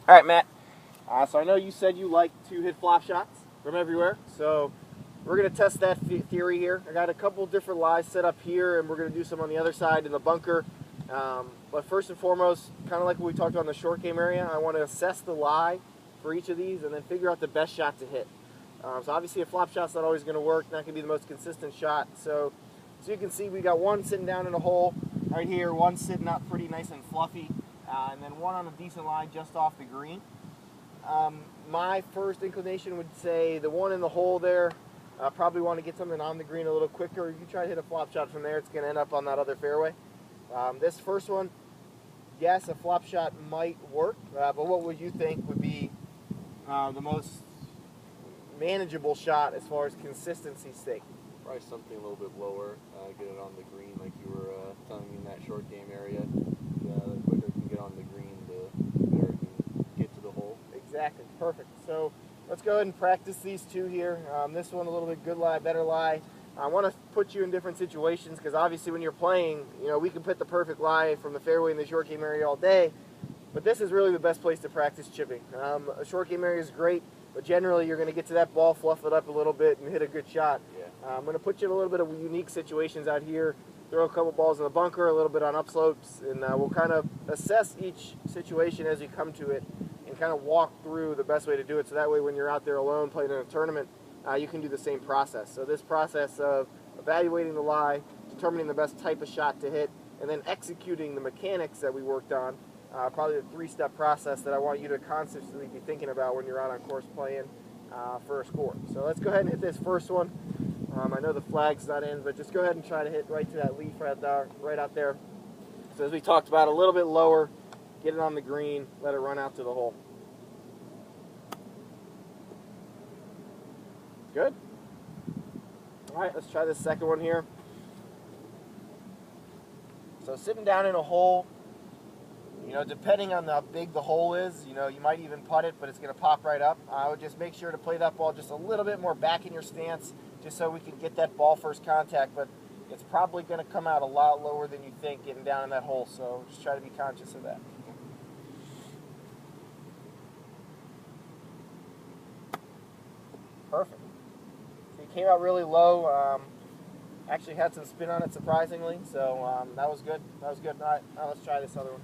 All right, Matt. So I know you said you like to hit flop shots from everywhere. So we're going to test that theory here. I got a couple different lies set up here, and we're going to do some on the other side in the bunker. But first and foremost, kind of like what we talked about in the short game area, I want to assess the lie for each of these and then figure out the best shot to hit. So obviously a flop shot's not always going to work, not going to be the most consistent shot. So you can see we got one sitting down in a hole right here, one sitting up pretty nice and fluffy, and then one on a decent line just off the green. My first inclination would say the one in the hole there, probably want to get something on the green a little quicker. You try to hit a flop shot from there, it's going to end up on that other fairway. This first one, yes, a flop shot might work, but what would you think would be the most manageable shot as far as consistency's sake? Probably something a little bit lower, get it on the green like you were telling me in that short game area. The quicker it can get on the green, the better it can get to the hole. Exactly, perfect. So let's go ahead and practice these two here. This one a little bit good lie, better lie. I want to put you in different situations because obviously when you're playing, we can put the perfect lie from the fairway in the short game area all day, but this is really the best place to practice chipping. A short game area is great, but generally you're going to get to that ball, fluff it up a little bit, and hit a good shot. Yeah. I'm going to put you in a little bit of unique situations out here, throw a couple balls in the bunker, a little bit on upslopes, and we'll kind of assess each situation as you come to it and kind of walk through the best way to do it, so that way when you're out there alone playing in a tournament, you can do the same process. So this process of evaluating the lie, determining the best type of shot to hit, and then executing the mechanics that we worked on, probably the three-step process that I want you to constantly be thinking about when you're out on course playing for a score. So let's go ahead and hit this first one. I know the flag's not in, but just go ahead and try to hit right to that leaf right out there. So as we talked about, a little bit lower, get it on the green, let it run out to the hole. Good. All right, let's try this second one here. So sitting down in a hole, depending on how big the hole is, you might even putt it, but it's going to pop right up. I would just make sure to play that ball just a little bit more back in your stance, just so we can get that ball first contact, but it's probably going to come out a lot lower than you think getting down in that hole, so just try to be conscious of that. Perfect. So you came out really low, actually had some spin on it surprisingly, so that was good. That was good. All right, now let's try this other one.